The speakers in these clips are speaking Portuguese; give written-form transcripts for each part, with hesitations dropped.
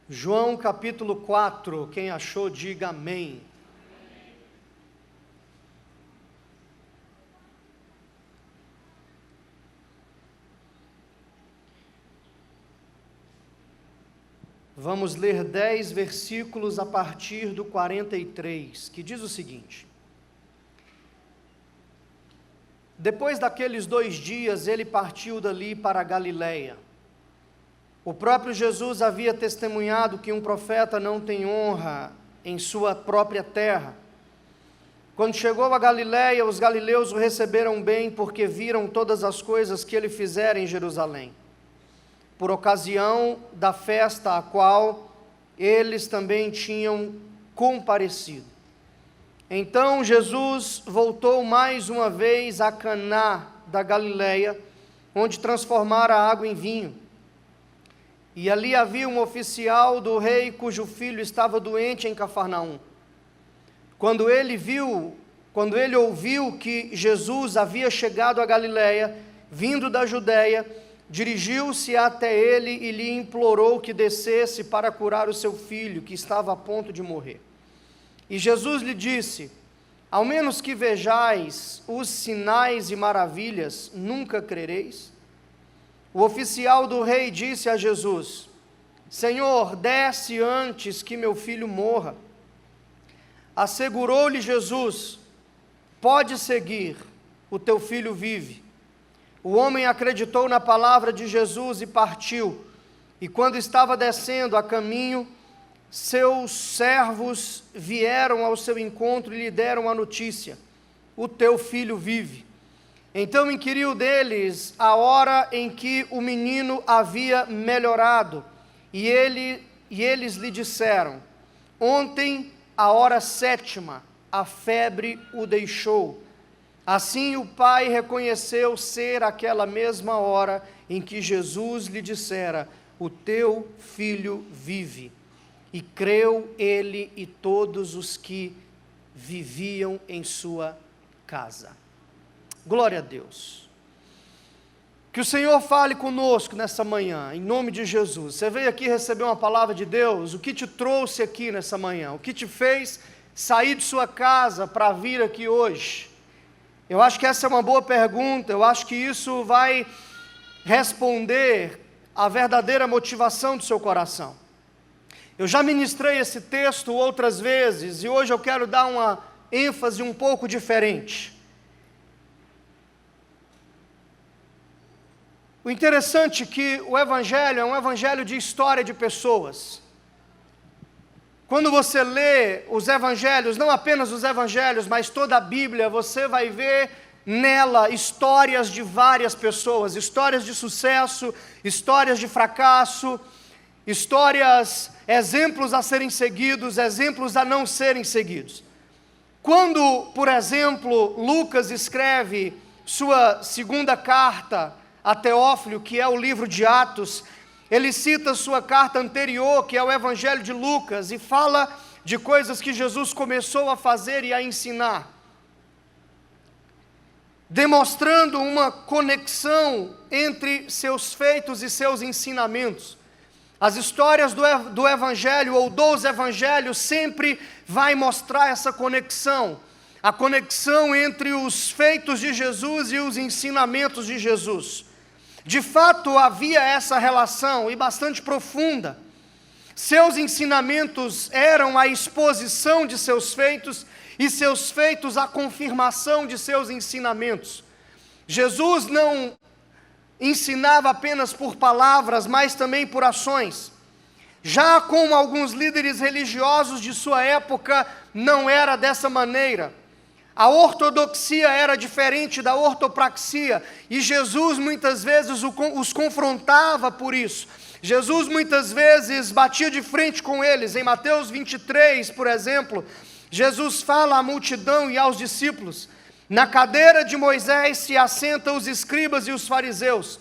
João capítulo 4, quem achou, diga amém. Vamos ler 10 versículos a partir do 43, que diz o seguinte: Depois daqueles 2 dias, ele partiu dali para a Galiléia. O próprio Jesus havia testemunhado que um profeta não tem honra em sua própria terra. Quando chegou a Galiléia, os galileus o receberam bem, porque viram todas as coisas que ele fizera em Jerusalém, por ocasião da festa a qual eles também tinham comparecido. Então Jesus voltou mais uma vez a Caná da Galiléia, onde transformara a água em vinho. E ali havia um oficial do rei cujo filho estava doente em Cafarnaum. Quando ele ouviu que Jesus havia chegado a Galiléia, vindo da Judéia, dirigiu-se até ele e lhe implorou que descesse para curar o seu filho, que estava a ponto de morrer. E Jesus lhe disse: ao menos que vejais os sinais e maravilhas, nunca crereis? O oficial do rei disse a Jesus: Senhor, desce antes que meu filho morra. Assegurou-lhe Jesus: pode seguir, o teu filho vive. O homem acreditou na palavra de Jesus e partiu. E quando estava descendo a caminho, seus servos vieram ao seu encontro e lhe deram a notícia: o teu filho vive. Então inquiriu deles a hora em que o menino havia melhorado, e eles lhe disseram: ontem, à hora 7ª, a febre o deixou. Assim o pai reconheceu ser aquela mesma hora em que Jesus lhe dissera: o teu filho vive. E creu ele e todos os que viviam em sua casa. Glória a Deus. Que o Senhor fale conosco nessa manhã, em nome de Jesus. Você veio aqui receber uma palavra de Deus? O que te trouxe aqui nessa manhã? O que te fez sair de sua casa para vir aqui hoje? Eu acho que essa é uma boa pergunta. Eu acho que isso vai responder a verdadeira motivação do seu coração. Eu já ministrei esse texto outras vezes e hoje eu quero dar uma ênfase um pouco diferente. O interessante é que o Evangelho é um Evangelho de história de pessoas. Quando você lê os Evangelhos, não apenas os Evangelhos, mas toda a Bíblia, você vai ver nela histórias de várias pessoas, histórias de sucesso, histórias de fracasso, histórias, exemplos a serem seguidos, exemplos a não serem seguidos. Quando, por exemplo, Lucas escreve sua segunda carta a Teófilo, que é o livro de Atos, ele cita sua carta anterior, que é o Evangelho de Lucas, e fala de coisas que Jesus começou a fazer e a ensinar, demonstrando uma conexão entre seus feitos e seus ensinamentos. As histórias do Evangelho ou dos Evangelhos sempre vai mostrar essa conexão, a conexão entre os feitos de Jesus e os ensinamentos de Jesus. De fato, havia essa relação, e bastante profunda. Seus ensinamentos eram a exposição de seus feitos, e seus feitos a confirmação de seus ensinamentos. Jesus não ensinava apenas por palavras, mas também por ações. Já com alguns líderes religiosos de sua época, não era dessa maneira. A ortodoxia era diferente da ortopraxia, e Jesus muitas vezes os confrontava por isso. Jesus muitas vezes batia de frente com eles. Em Mateus 23, por exemplo, Jesus fala à multidão e aos discípulos: na cadeira de Moisés se assentam os escribas e os fariseus.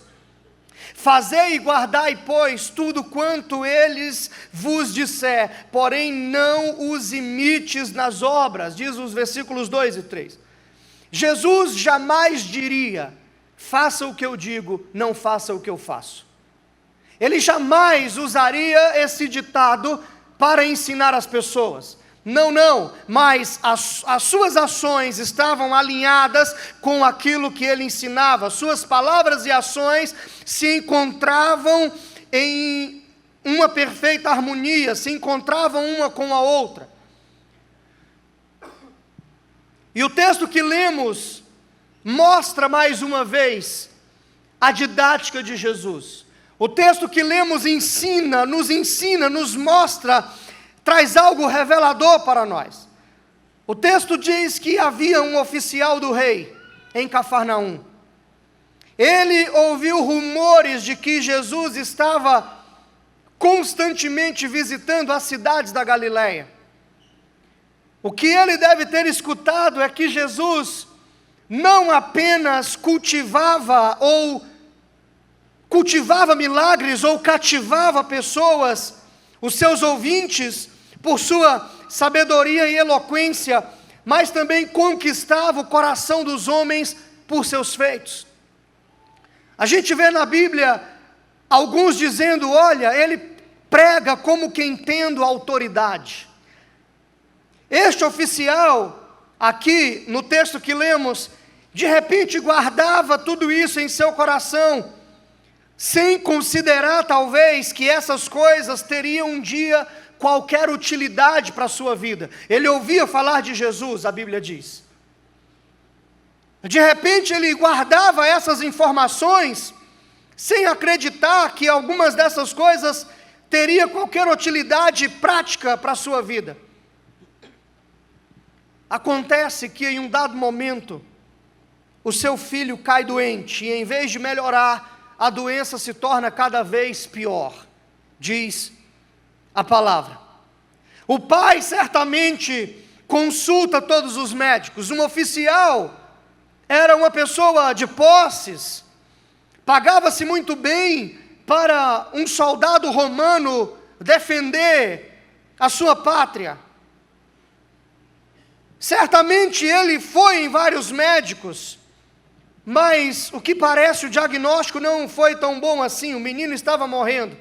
Fazei e guardai, pois, tudo quanto eles vos disser, porém não os imites nas obras, diz os versículos 2 e 3. Jesus jamais diria: faça o que eu digo, não faça o que eu faço. ele jamais usaria esse ditado para ensinar as pessoas. Não, mas as suas ações estavam alinhadas com aquilo que ele ensinava. Suas palavras e ações se encontravam em uma perfeita harmonia, se encontravam uma com a outra. E o texto que lemos mostra mais uma vez a didática de Jesus. O texto que lemos nos mostra, traz algo revelador para nós. O texto diz que havia um oficial do rei em Cafarnaum. Ele ouviu rumores de que Jesus estava constantemente visitando as cidades da Galileia. O que ele deve ter escutado é que Jesus não apenas cultivava milagres ou cativava pessoas, os seus ouvintes, por sua sabedoria e eloquência, mas também conquistava o coração dos homens por seus feitos. A gente vê na Bíblia alguns dizendo: olha, ele prega como quem tendo autoridade. Este oficial, aqui no texto que lemos, de repente guardava tudo isso em seu coração, sem considerar talvez que essas coisas teriam um dia qualquer utilidade para a sua vida. Ele ouvia falar de Jesus, a Bíblia diz. De repente ele guardava essas informações, sem acreditar que algumas dessas coisas teriam qualquer utilidade prática para a sua vida. Acontece que em um dado momento, o seu filho cai doente, e em vez de melhorar, a doença se torna cada vez pior, diz a palavra. O pai certamente consulta todos os médicos. Um oficial era uma pessoa de posses, pagava-se muito bem para um soldado romano defender a sua pátria. Certamente ele foi em vários médicos, mas o que parece, o diagnóstico não foi tão bom assim. O menino estava morrendo.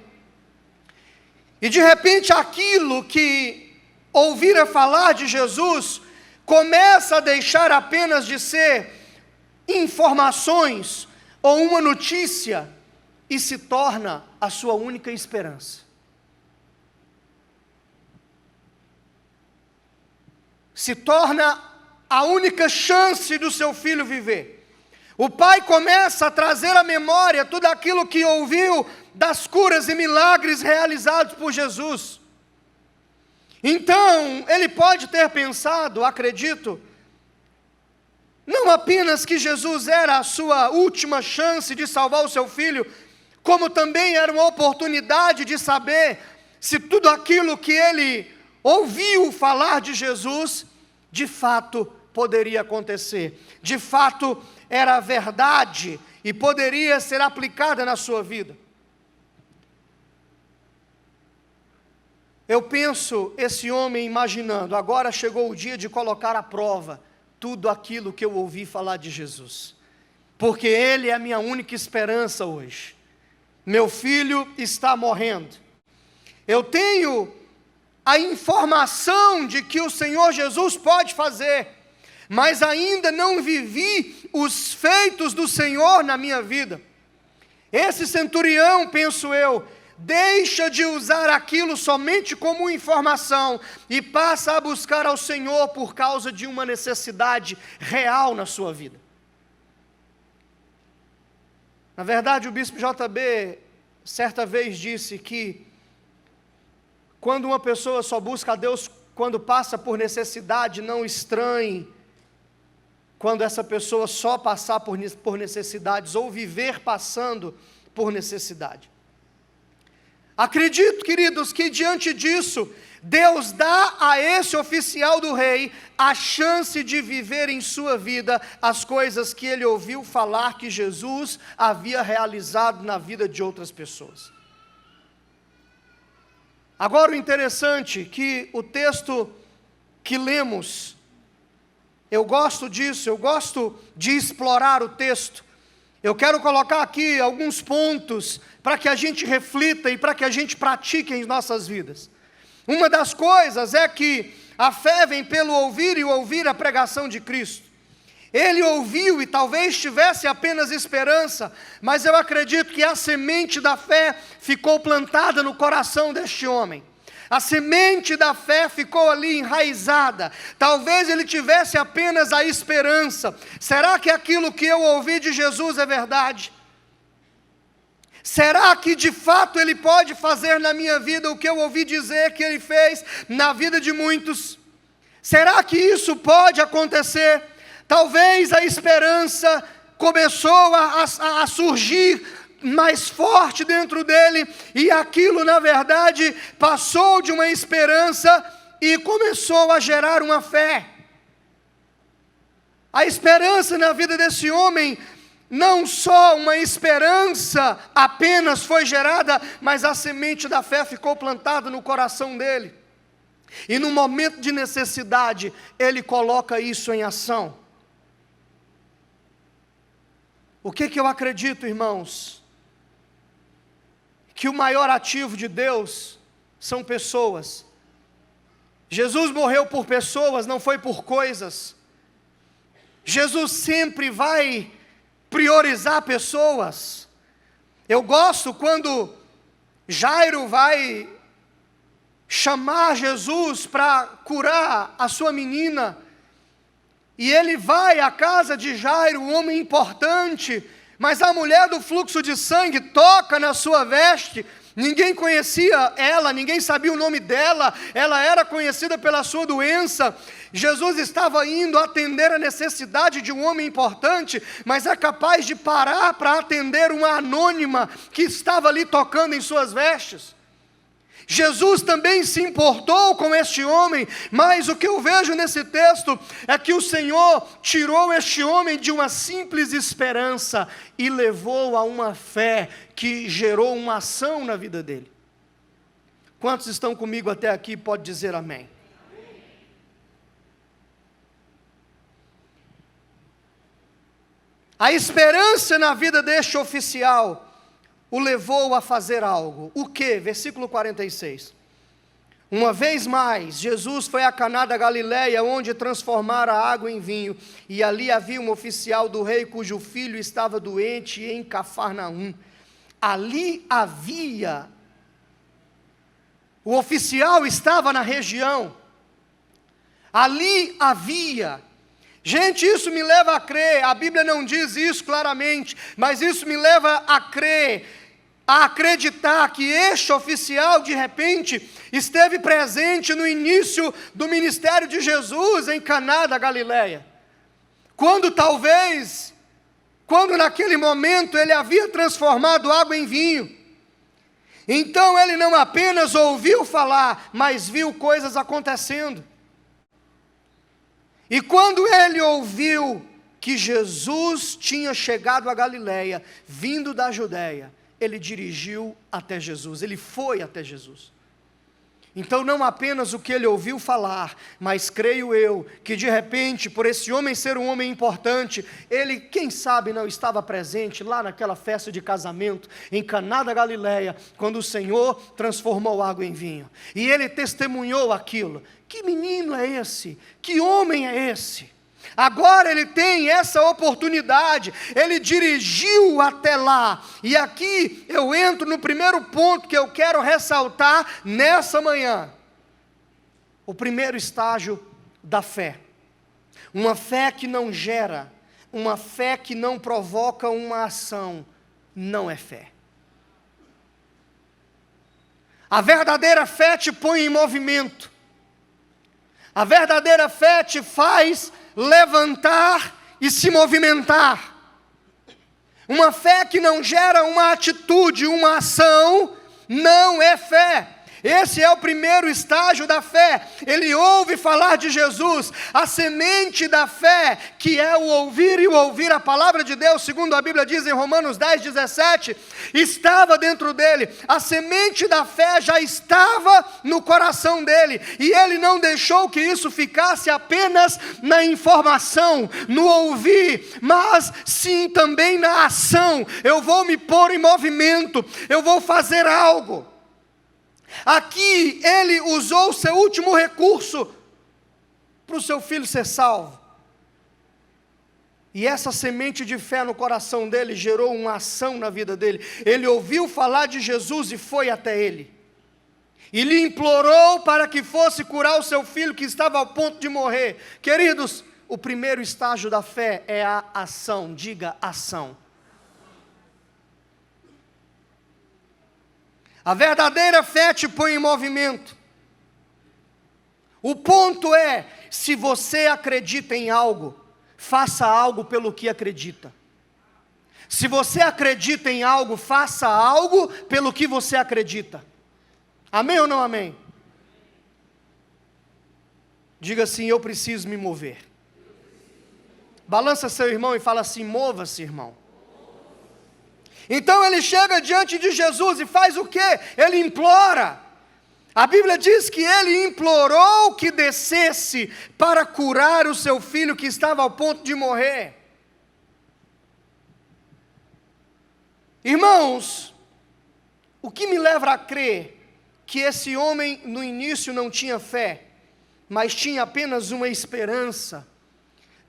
E de repente aquilo que ouvira falar de Jesus começa a deixar apenas de ser informações ou uma notícia e se torna a sua única esperança. Se torna a única chance do seu filho viver. O pai começa a trazer à memória tudo aquilo que ouviu das curas e milagres realizados por Jesus. Então, ele pode ter pensado, acredito, não apenas que Jesus era a sua última chance de salvar o seu filho, como também era uma oportunidade de saber se tudo aquilo que ele ouviu falar de Jesus, de fato poderia acontecer, de fato era verdade e poderia ser aplicada na sua vida. Eu penso esse homem imaginando: agora chegou o dia de colocar à prova tudo aquilo que eu ouvi falar de Jesus, porque Ele é a minha única esperança hoje. Meu filho está morrendo. Eu tenho a informação de que o Senhor Jesus pode fazer, mas ainda não vivi os feitos do Senhor na minha vida. Esse centurião, penso eu, deixa de usar aquilo somente como informação e passa a buscar ao Senhor por causa de uma necessidade real na sua vida. Na verdade, o bispo JB certa vez disse que quando uma pessoa só busca a Deus quando passa por necessidade, não estranhe quando essa pessoa só passar por necessidades ou viver passando por necessidade. Acredito, queridos, que diante disso, Deus dá a esse oficial do rei a chance de viver em sua vida as coisas que ele ouviu falar que Jesus havia realizado na vida de outras pessoas. Agora, o interessante é que o texto que lemos, eu gosto disso, eu gosto de explorar o texto. Eu quero colocar aqui alguns pontos para que a gente reflita e para que a gente pratique em nossas vidas. Uma das coisas é que a fé vem pelo ouvir e ouvir a pregação de Cristo. Ele ouviu e talvez tivesse apenas esperança, mas eu acredito que a semente da fé ficou plantada no coração deste homem. A semente da fé ficou ali enraizada. Talvez ele tivesse apenas a esperança. Será que aquilo que eu ouvi de Jesus é verdade? Será que de fato Ele pode fazer na minha vida o que eu ouvi dizer que Ele fez na vida de muitos? Será que isso pode acontecer? Talvez a esperança começou a surgir mais forte dentro dele, e aquilo na verdade passou de uma esperança e começou a gerar uma fé. A esperança na vida desse homem, não só uma esperança apenas foi gerada, mas a semente da fé ficou plantada no coração dele. E no momento de necessidade, ele coloca isso em ação. O que eu acredito, irmãos? Que o maior ativo de Deus são pessoas. Jesus morreu por pessoas, não foi por coisas. Jesus sempre vai priorizar pessoas. Eu gosto quando Jairo vai chamar Jesus para curar a sua menina, e ele vai à casa de Jairo, um homem importante, mas a mulher do fluxo de sangue toca na sua veste. Ninguém conhecia ela, ninguém sabia o nome dela, ela era conhecida pela sua doença. Jesus estava indo atender a necessidade de um homem importante, mas é capaz de parar para atender uma anônima que estava ali tocando em suas vestes. Jesus também se importou com este homem, mas o que eu vejo nesse texto é que o Senhor tirou este homem de uma simples esperança e levou a uma fé que gerou uma ação na vida dele. Quantos estão comigo até aqui? Pode dizer amém. A esperança na vida deste oficial o levou a fazer algo. O que? Versículo 46. Uma vez mais, Jesus foi a Caná da Galileia, onde transformara a água em vinho, e ali havia um oficial do rei, cujo filho estava doente em Cafarnaum. Ali havia, o oficial estava na região, ali havia. Gente, isso me leva a crer, a Bíblia não diz isso claramente, mas isso me leva a crer, a acreditar que este oficial, de repente, esteve presente no início do ministério de Jesus em Caná da Galileia. Quando naquele momento ele havia transformado água em vinho. Então ele não apenas ouviu falar, mas viu coisas acontecendo. E quando ele ouviu que Jesus tinha chegado a Galileia, vindo da Judeia, ele dirigiu até Jesus, ele foi até Jesus. Então não apenas o que ele ouviu falar, mas creio eu, que de repente, por esse homem ser um homem importante, ele, quem sabe, não estava presente lá naquela festa de casamento, em Caná da Galileia, quando o Senhor transformou água em vinho. E ele testemunhou aquilo. Que menino é esse? Que homem é esse? Agora ele tem essa oportunidade, ele dirigiu até lá, e aqui eu entro no primeiro ponto que eu quero ressaltar nessa manhã. O primeiro estágio da fé. Uma fé que não gera, uma fé que não provoca uma ação, não é fé. A verdadeira fé te põe em movimento. A verdadeira fé te faz levantar e se movimentar. Uma fé que não gera uma atitude, uma ação, não é fé. Esse é o primeiro estágio da fé. Ele ouve falar de Jesus. A semente da fé, que é o ouvir e o ouvir a palavra de Deus, segundo a Bíblia diz em Romanos 10:17, estava dentro dele. A semente da fé já estava no coração dele, e ele não deixou que isso ficasse apenas na informação, no ouvir, mas sim também na ação. Eu vou me pôr em movimento, eu vou fazer algo. Aqui ele usou o seu último recurso para o seu filho ser salvo. E essa semente de fé no coração dele gerou uma ação na vida dele. Ele ouviu falar de Jesus e foi até ele. E lhe implorou para que fosse curar o seu filho que estava ao ponto de morrer. Queridos, o primeiro estágio da fé é a ação. Diga ação. A verdadeira fé te põe em movimento. O ponto é, se você acredita em algo, faça algo pelo que acredita. Se você acredita em algo, faça algo pelo que você acredita. Amém ou não amém? Diga assim: eu preciso me mover. Balança seu irmão e fala assim: mova-se, irmão. Então ele chega diante de Jesus e faz o quê? Ele implora. A Bíblia diz que ele implorou que descesse para curar o seu filho que estava ao ponto de morrer. Irmãos, o que me leva a crer que esse homem no início não tinha fé, mas tinha apenas uma esperança,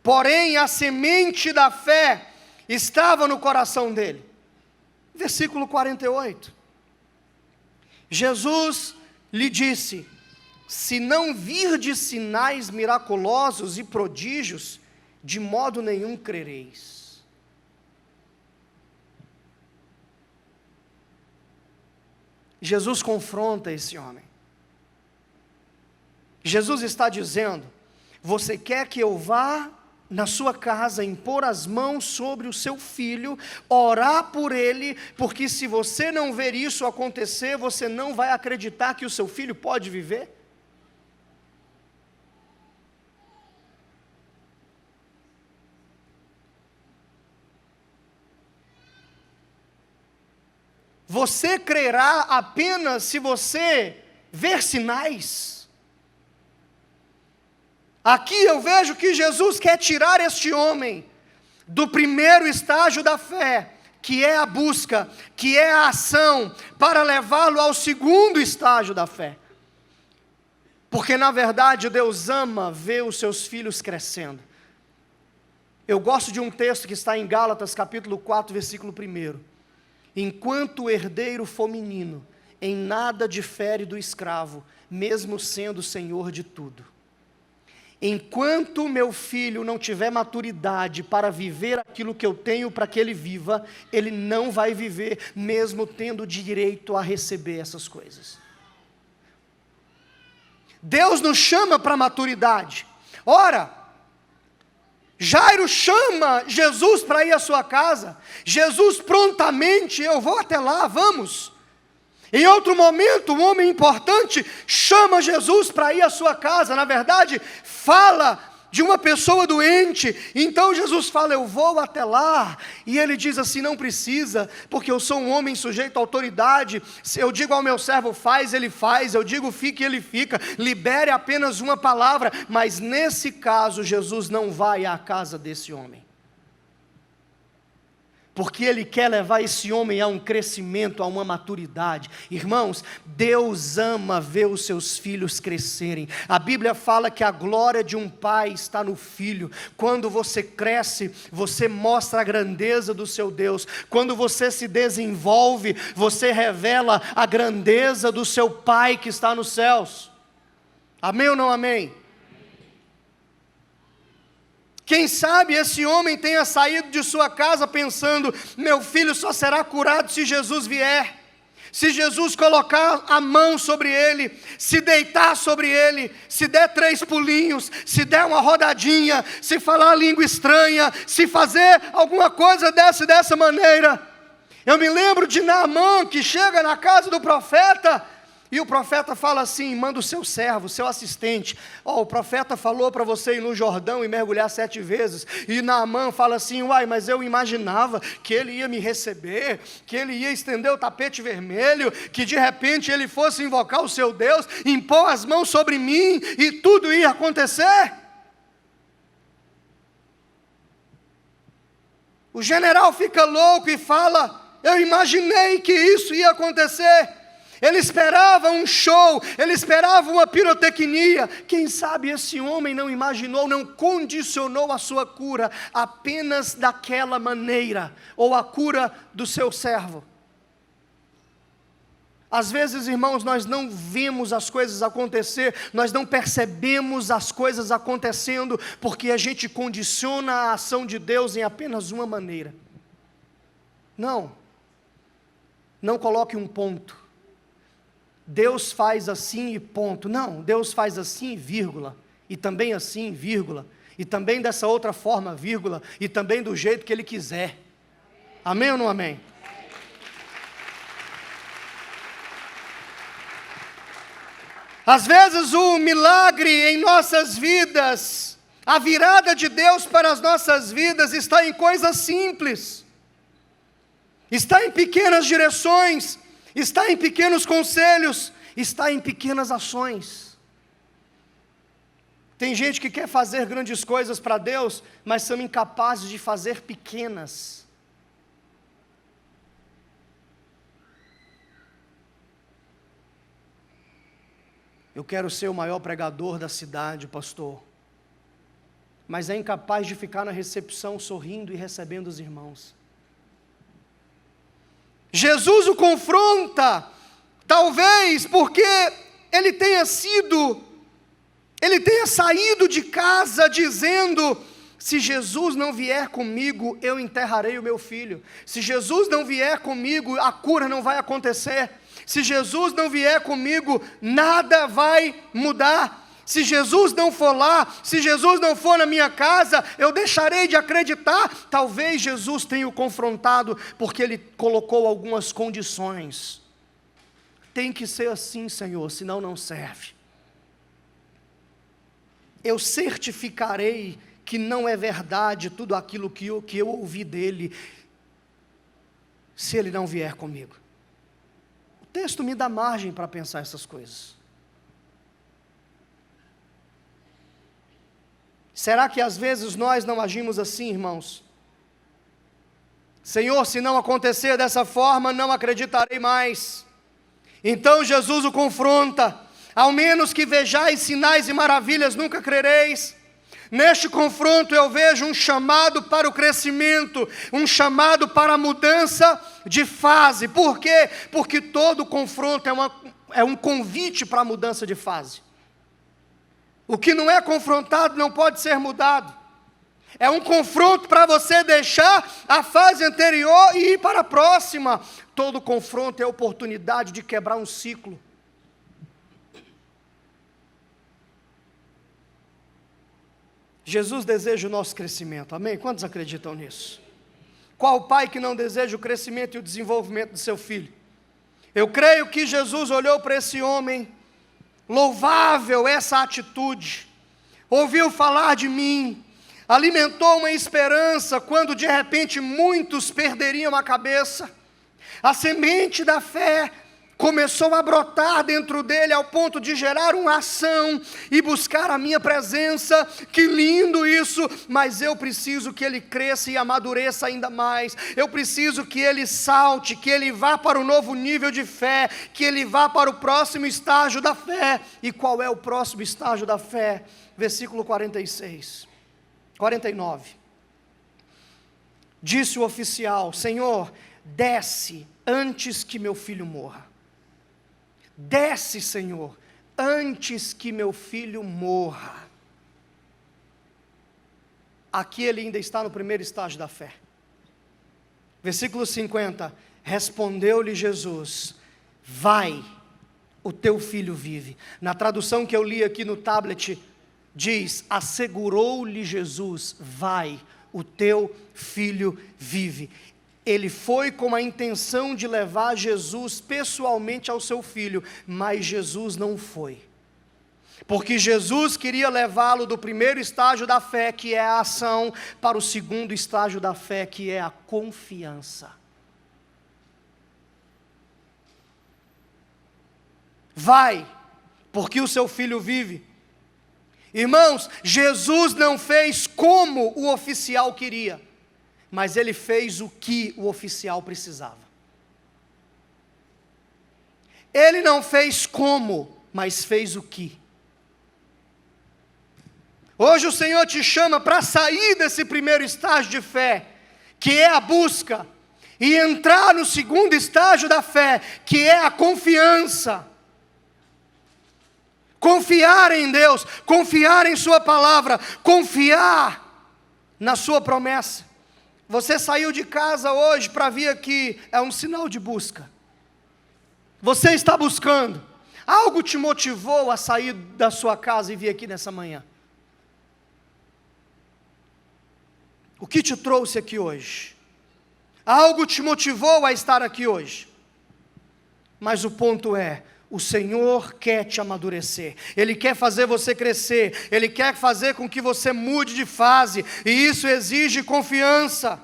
porém a semente da fé estava no coração dele. Versículo 48. Jesus lhe disse: se não virdes sinais miraculosos e prodígios, de modo nenhum crereis. Jesus confronta esse homem. Jesus está dizendo: você quer que eu vá na sua casa, impor as mãos sobre o seu filho, orar por ele, porque se você não ver isso acontecer, você não vai acreditar que o seu filho pode viver? Você crerá apenas se você ver sinais. Aqui eu vejo que Jesus quer tirar este homem do primeiro estágio da fé, que é a busca, que é a ação, para levá-lo ao segundo estágio da fé. Porque na verdade Deus ama ver os seus filhos crescendo. Eu gosto de um texto que está em Gálatas capítulo 4, versículo 1. Enquanto o herdeiro for menino, em nada difere do escravo, mesmo sendo senhor de tudo. Enquanto o meu filho não tiver maturidade para viver aquilo que eu tenho para que ele viva, ele não vai viver, mesmo tendo direito a receber essas coisas. Deus nos chama para a maturidade. Ora, Jairo chama Jesus para ir à sua casa. Jesus prontamente: eu vou até lá, vamos. Em outro momento, um homem importante chama Jesus para ir à sua casa. Na verdade, fala de uma pessoa doente. Então Jesus fala: eu vou até lá. E ele diz assim: não precisa, porque eu sou um homem sujeito à autoridade. Se eu digo ao meu servo faz, ele faz. Eu digo fique, ele fica. Libere apenas uma palavra. Mas nesse caso, Jesus não vai à casa desse homem, porque Ele quer levar esse homem a um crescimento, a uma maturidade. Irmãos, Deus ama ver os seus filhos crescerem. A Bíblia fala que a glória de um pai está no filho. Quando você cresce, você mostra a grandeza do seu Deus. Quando você se desenvolve, você revela a grandeza do seu Pai que está nos céus. Amém ou não amém? Quem sabe esse homem tenha saído de sua casa pensando: meu filho só será curado se Jesus vier, se Jesus colocar a mão sobre ele, se deitar sobre ele, se der 3 pulinhos, se der uma rodadinha, se falar língua estranha, se fazer alguma coisa dessa maneira. Eu me lembro de Naamã, que chega na casa do profeta E o profeta fala assim: manda o seu servo, o seu assistente. O profeta falou para você ir no Jordão e mergulhar 7 vezes. E Naamã fala assim: uai, mas eu imaginava que ele ia me receber, que ele ia estender o tapete vermelho, que de repente ele fosse invocar o seu Deus, impor as mãos sobre mim e tudo ia acontecer. O general fica louco e fala: eu imaginei que isso ia acontecer. Ele esperava um show, ele esperava uma pirotecnia. Quem sabe esse homem não imaginou, não condicionou a sua cura apenas daquela maneira, ou a cura do seu servo. Às vezes, irmãos, nós não vemos as coisas acontecer, nós não percebemos as coisas acontecendo, porque a gente condiciona a ação de Deus em apenas uma maneira. Não coloque um ponto. Deus faz assim e ponto. Não, Deus faz assim, vírgula, e também assim, vírgula, e também dessa outra forma, vírgula, e também do jeito que Ele quiser. Amém ou não amém? Às vezes o milagre em nossas vidas, a virada de Deus para as nossas vidas está em coisas simples, está em pequenas direções, está em pequenos conselhos, está em pequenas ações. Tem gente que quer fazer grandes coisas para Deus, mas são incapazes de fazer pequenas. Eu quero ser o maior pregador da cidade, pastor, mas é incapaz de ficar na recepção sorrindo e recebendo os irmãos. Jesus o confronta, talvez porque ele tenha saído de casa dizendo: se Jesus não vier comigo, eu enterrarei o meu filho. Se Jesus não vier comigo, a cura não vai acontecer. Se Jesus não vier comigo, nada vai mudar. Se Jesus não for lá, se Jesus não for na minha casa, eu deixarei de acreditar. Talvez Jesus tenha o confrontado, porque Ele colocou algumas condições. Tem que ser assim, Senhor, senão não serve. Eu certificarei que não é verdade tudo aquilo que eu ouvi dEle, se Ele não vier comigo. O texto me dá margem para pensar essas coisas. Será que às vezes nós não agimos assim, irmãos? Senhor, se não acontecer dessa forma, não acreditarei mais. Então Jesus o confronta: ao menos que vejais sinais e maravilhas, nunca crereis. Neste confronto eu vejo um chamado para o crescimento, um chamado para a mudança de fase. Por quê? Porque todo confronto é um convite para a mudança de fase. O que não é confrontado não pode ser mudado. É um confronto para você deixar a fase anterior e ir para a próxima. Todo confronto é oportunidade de quebrar um ciclo. Jesus deseja o nosso crescimento, amém? Quantos acreditam nisso? Qual pai que não deseja o crescimento e o desenvolvimento do seu filho? Eu creio que Jesus olhou para esse homem. Louvável essa atitude, ouviu falar de mim, alimentou uma esperança quando de repente muitos perderiam a cabeça. A semente da fé começou a brotar dentro dele ao ponto de gerar uma ação e buscar a minha presença. Que lindo isso! Mas eu preciso que ele cresça e amadureça ainda mais. Eu preciso que ele salte, que ele vá para um novo nível de fé, que ele vá para o próximo estágio da fé. E qual é o próximo estágio da fé? Versículo 49. Disse o oficial: Senhor, desce antes que meu filho morra. Desce, Senhor, antes que meu filho morra. Aqui ele ainda está no primeiro estágio da fé. Versículo 50. Respondeu-lhe Jesus: vai, o teu filho vive. Na tradução que eu li aqui no tablet, diz: assegurou-lhe Jesus: vai, o teu filho vive. Ele foi com a intenção de levar Jesus pessoalmente ao seu filho, mas Jesus não foi. Porque Jesus queria levá-lo do primeiro estágio da fé, que é a ação, para o segundo estágio da fé, que é a confiança. Vai, porque o seu filho vive. Irmãos, Jesus não fez como o oficial queria, mas ele fez o que o oficial precisava. Ele não fez como, mas fez o que. Hoje o Senhor te chama para sair desse primeiro estágio de fé, que é a busca, e entrar no segundo estágio da fé, que é a confiança. Confiar em Deus, confiar em sua palavra, confiar na sua promessa. Você saiu de casa hoje para vir aqui, é um sinal de busca. Você está buscando. Algo te motivou a sair da sua casa e vir aqui nessa manhã? O que te trouxe aqui hoje? Algo te motivou a estar aqui hoje? Mas o ponto é, o Senhor quer te amadurecer, Ele quer fazer você crescer, Ele quer fazer com que você mude de fase, e isso exige confiança,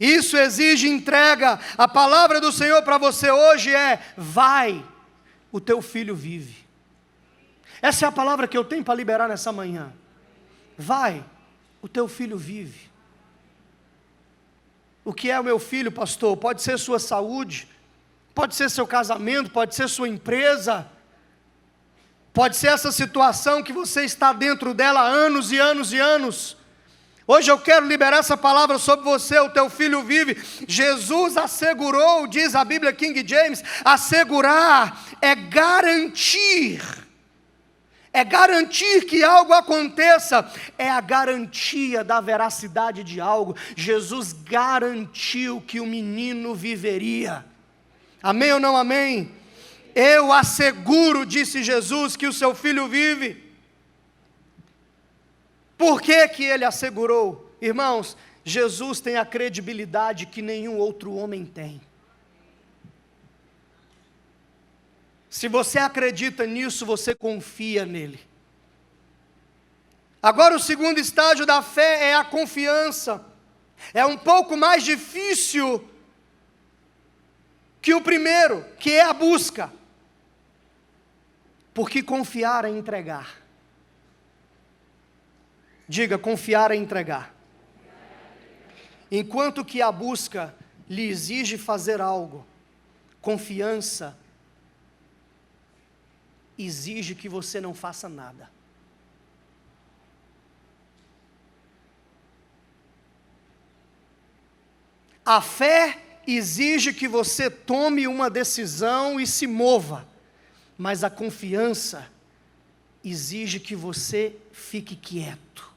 isso exige entrega. A palavra do Senhor para você hoje é: vai, o teu filho vive. Essa é a palavra que eu tenho para liberar nessa manhã. Vai, o teu filho vive. O que é o meu filho, pastor? Pode ser sua saúde, pode ser seu casamento, pode ser sua empresa, pode ser essa situação que você está dentro dela há anos e anos e anos. Hoje eu quero liberar essa palavra sobre você: o teu filho vive. Jesus assegurou, diz a Bíblia King James, assegurar é garantir. É garantir que algo aconteça, é a garantia da veracidade de algo. Jesus garantiu que o menino viveria. Amém ou não amém? Eu asseguro, disse Jesus, que o seu filho vive. Por que que ele assegurou? Irmãos, Jesus tem a credibilidade que nenhum outro homem tem. Se você acredita nisso, você confia nele. Agora o segundo estágio da fé é a confiança. É um pouco mais difícil que o primeiro, que é a busca. Porque confiar é entregar. Diga, confiar é entregar. Enquanto que a busca lhe exige fazer algo, confiança exige que você não faça nada. A fé exige que você tome uma decisão e se mova, mas a confiança exige que você fique quieto,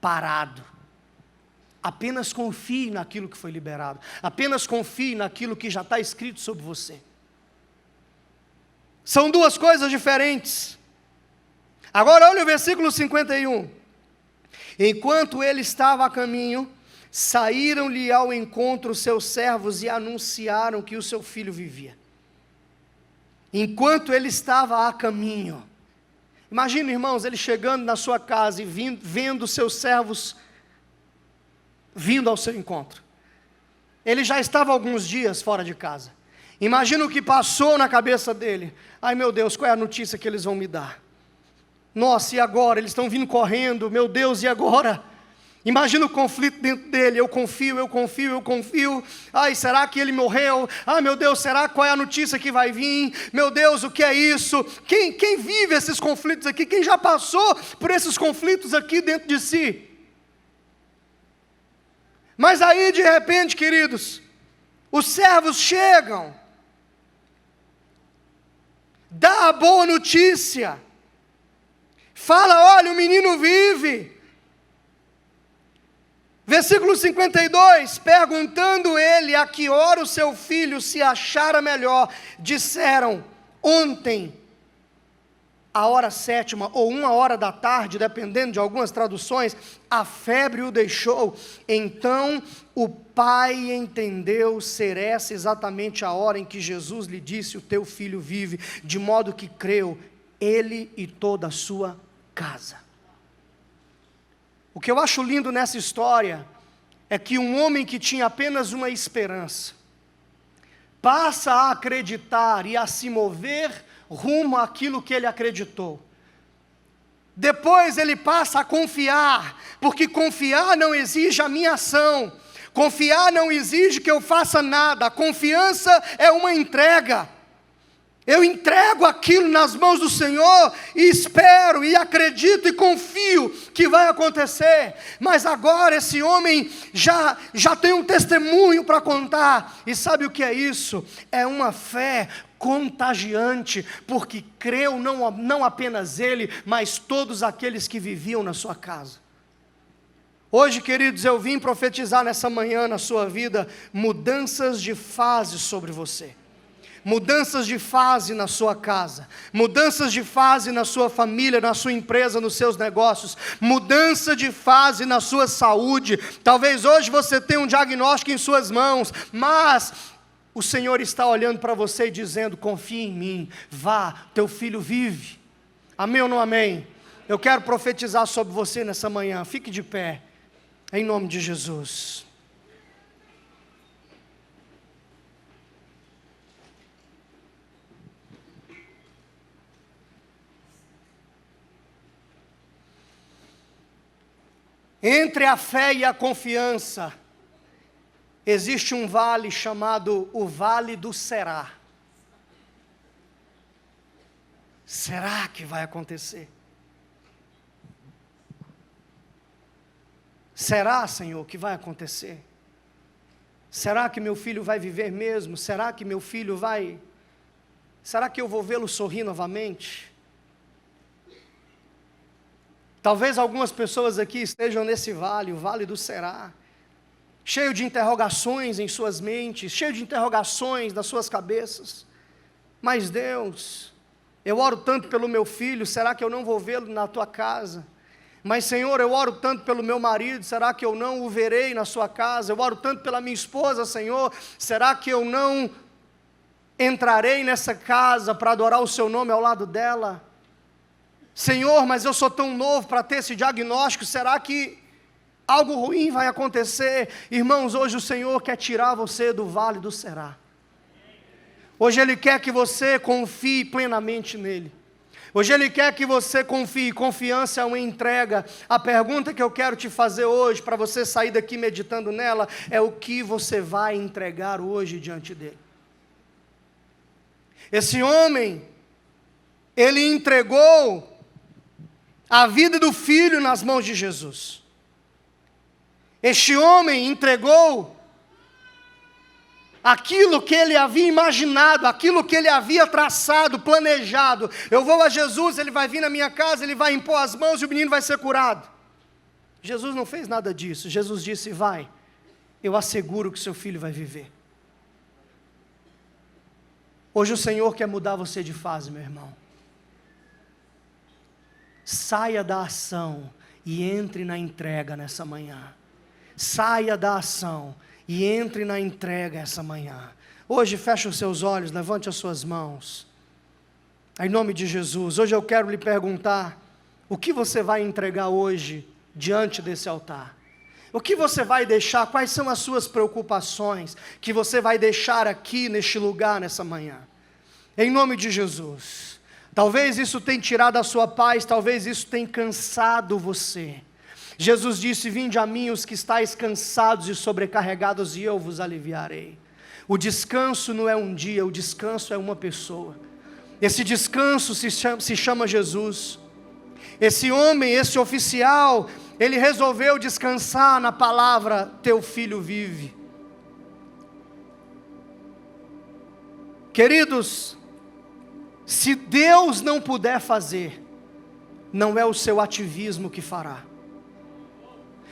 parado. Apenas confie naquilo que foi liberado, apenas confie naquilo que já está escrito sobre você. São duas coisas diferentes. Agora olha o versículo 51. Enquanto ele estava a caminho, saíram-lhe ao encontro seus servos e anunciaram que o seu filho vivia. Enquanto ele estava a caminho. Imagina, irmãos, ele chegando na sua casa e vendo seus servos vindo ao seu encontro. Ele já estava alguns dias fora de casa. Imagina o que passou na cabeça dele. Ai meu Deus, qual é a notícia que eles vão me dar? Nossa, e agora? Eles estão vindo correndo, meu Deus, e agora? Imagina o conflito dentro dele: eu confio. Ai, será que ele morreu? Ai meu Deus, será qual é a notícia que vai vir? Meu Deus, o que é isso? Quem vive esses conflitos aqui? Quem já passou por esses conflitos aqui dentro de si? Mas aí de repente, queridos, os servos chegam, dá a boa notícia, fala: olha, o menino vive. Versículo 52, perguntando ele a que hora o seu filho se achara melhor, disseram: ontem, a hora sétima, ou 1 da tarde, dependendo de algumas traduções, a febre o deixou. Então o pai entendeu ser essa exatamente a hora em que Jesus lhe disse: o teu filho vive, de modo que creu, ele e toda a sua casa. O que eu acho lindo nessa história é que um homem que tinha apenas uma esperança, passa a acreditar e a se mover rumo àquilo que ele acreditou. Depois ele passa a confiar, porque confiar não exige a minha ação, confiar não exige que eu faça nada, a confiança é uma entrega. Eu entrego aquilo nas mãos do Senhor e espero e acredito e confio que vai acontecer. Mas agora esse homem já tem um testemunho para contar. E sabe o que é isso? É uma fé contagiante, porque creu não apenas ele, mas todos aqueles que viviam na sua casa. Hoje, queridos, eu vim profetizar nessa manhã na sua vida mudanças de fase sobre você. Mudanças de fase na sua casa, mudanças de fase na sua família, na sua empresa, nos seus negócios, mudança de fase na sua saúde. Talvez hoje você tenha um diagnóstico em suas mãos, mas o Senhor está olhando para você e dizendo: confia em mim, vá, teu filho vive. Amém ou não amém? Eu quero profetizar sobre você nessa manhã. Fique de pé, em nome de Jesus. Entre a fé e a confiança, existe um vale chamado o Vale do Será. Será que vai acontecer? Será, Senhor, que vai acontecer? Será que meu filho vai viver mesmo? Será que meu filho vai... Será que eu vou vê-lo sorrir novamente? Talvez algumas pessoas aqui estejam nesse vale, o Vale do Será, cheio de interrogações em suas mentes, cheio de interrogações nas suas cabeças. Mas Deus, eu oro tanto pelo meu filho, será que eu não vou vê-lo na tua casa? Mas Senhor, eu oro tanto pelo meu marido, será que eu não o verei na sua casa? Eu oro tanto pela minha esposa, Senhor, será que eu não entrarei nessa casa para adorar o seu nome ao lado dela? Senhor, mas eu sou tão novo para ter esse diagnóstico, será que algo ruim vai acontecer? Irmãos, hoje o Senhor quer tirar você do Vale do Será. Hoje Ele quer que você confie plenamente nele. Hoje Ele quer que você confie. Confiança é uma entrega. A pergunta que eu quero te fazer hoje, para você sair daqui meditando nela, é: o que você vai entregar hoje diante dele? Esse homem, ele entregou a vida do filho nas mãos de Jesus. Este homem entregou aquilo que ele havia imaginado, aquilo que ele havia traçado, planejado. Eu vou a Jesus, ele vai vir na minha casa, ele vai impor as mãos e o menino vai ser curado. Jesus não fez nada disso. Jesus disse: vai, eu asseguro que seu filho vai viver. Hoje o Senhor quer mudar você de fase, meu irmão. Saia da ação e entre na entrega nessa manhã. Saia da ação e entre na entrega essa manhã. Hoje feche os seus olhos, levante as suas mãos. Em nome de Jesus, hoje eu quero lhe perguntar: o que você vai entregar hoje diante desse altar? O que você vai deixar? Quais são as suas preocupações que você vai deixar aqui neste lugar nessa manhã? Em nome de Jesus. Talvez isso tenha tirado a sua paz, talvez isso tenha cansado você. Jesus disse: vinde a mim os que estáis cansados e sobrecarregados, e eu vos aliviarei. O descanso não é um dia, o descanso é uma pessoa. Esse descanso se chama Jesus. Esse homem, esse oficial, ele resolveu descansar na palavra: teu filho vive. Queridos, se Deus não puder fazer, não é o seu ativismo que fará.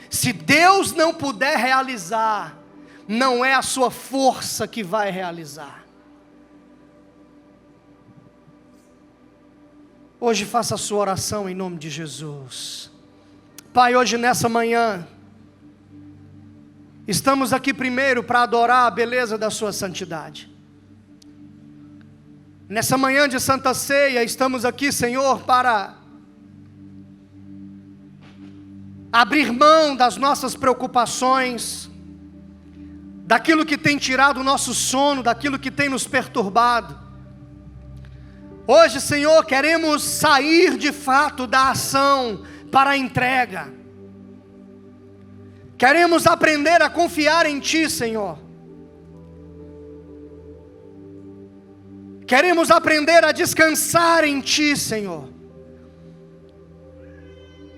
Se Deus não puder realizar, não é a sua força que vai realizar. Hoje faça a sua oração em nome de Jesus. Pai, hoje nessa manhã, estamos aqui primeiro para adorar a beleza da sua santidade. Nessa manhã de Santa Ceia, estamos aqui, Senhor, para abrir mão das nossas preocupações, daquilo que tem tirado o nosso sono, daquilo que tem nos perturbado. Hoje, Senhor, queremos sair de fato da ação para a entrega. Queremos aprender a confiar em Ti, Senhor. Queremos aprender a descansar em Ti, Senhor.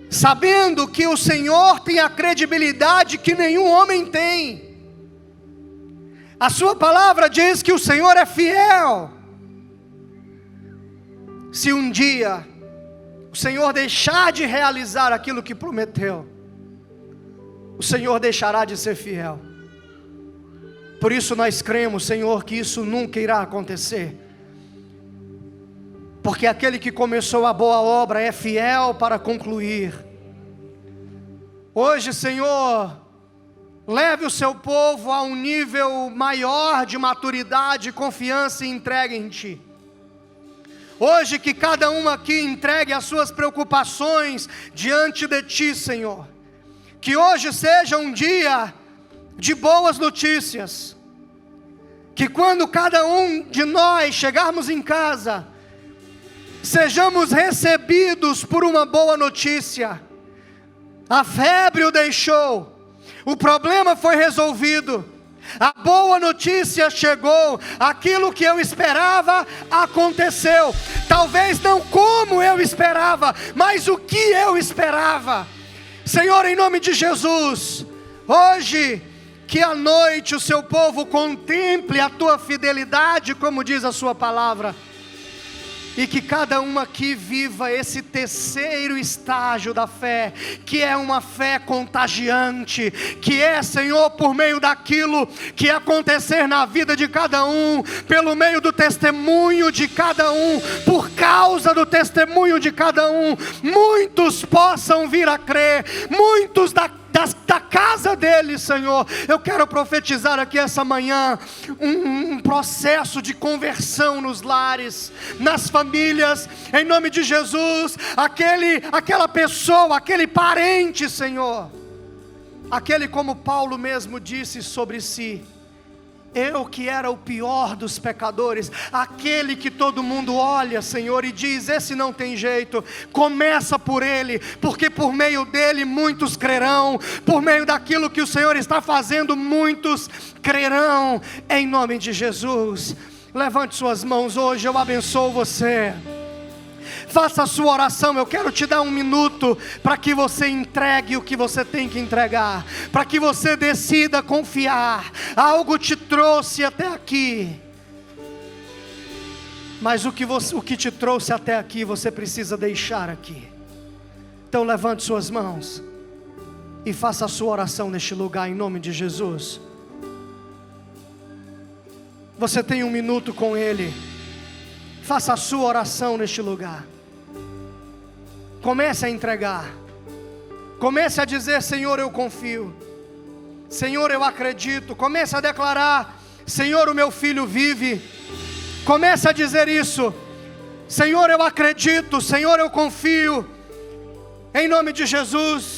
Sabendo que o Senhor tem a credibilidade que nenhum homem tem. A Sua palavra diz que o Senhor é fiel. Se um dia o Senhor deixar de realizar aquilo que prometeu, o Senhor deixará de ser fiel. Por isso nós cremos, Senhor, que isso nunca irá acontecer. Porque aquele que começou a boa obra é fiel para concluir. Hoje, Senhor, leve o seu povo a um nível maior de maturidade, confiança e entrega em Ti. Hoje que cada um aqui entregue as suas preocupações diante de Ti, Senhor. Que hoje seja um dia de boas notícias. Que quando cada um de nós chegarmos em casa, sejamos recebidos por uma boa notícia. A febre o deixou, o problema foi resolvido. A boa notícia chegou, aquilo que eu esperava aconteceu. Talvez não como eu esperava, mas o que eu esperava. Senhor, em nome de Jesus, hoje que à noite o seu povo contemple a Tua fidelidade, como diz a Sua palavra. E que cada um aqui viva esse terceiro estágio da fé, que é uma fé contagiante, que é, Senhor, por meio daquilo que acontecer na vida de cada um, pelo meio do testemunho de cada um, por causa do testemunho de cada um, muitos possam vir a crer, muitos da casa dele, Senhor. Eu quero profetizar aqui essa manhã um processo de conversão nos lares, nas famílias, em nome de Jesus. Aquela pessoa, aquele parente, Senhor, aquele, como Paulo mesmo disse sobre si, eu que era o pior dos pecadores, aquele que todo mundo olha, Senhor, e diz, esse não tem jeito. Começa por ele, porque por meio dele muitos crerão, por meio daquilo que o Senhor está fazendo, muitos crerão, em nome de Jesus. Levante suas mãos hoje, eu abençoo você. Faça a sua oração. Eu quero te dar 1 minuto para que você entregue o que você tem que entregar, para que você decida confiar. Algo te trouxe até aqui, mas o que te trouxe até aqui você precisa deixar aqui. Então levante suas mãos e faça a sua oração neste lugar, em nome de Jesus. Você tem 1 minuto com Ele. Faça a sua oração neste lugar. Comece a entregar. Comece a dizer, Senhor, eu confio. Senhor, eu acredito. Comece a declarar, Senhor, o meu filho vive. Comece a dizer isso. Senhor, eu acredito. Senhor, eu confio. Em nome de Jesus.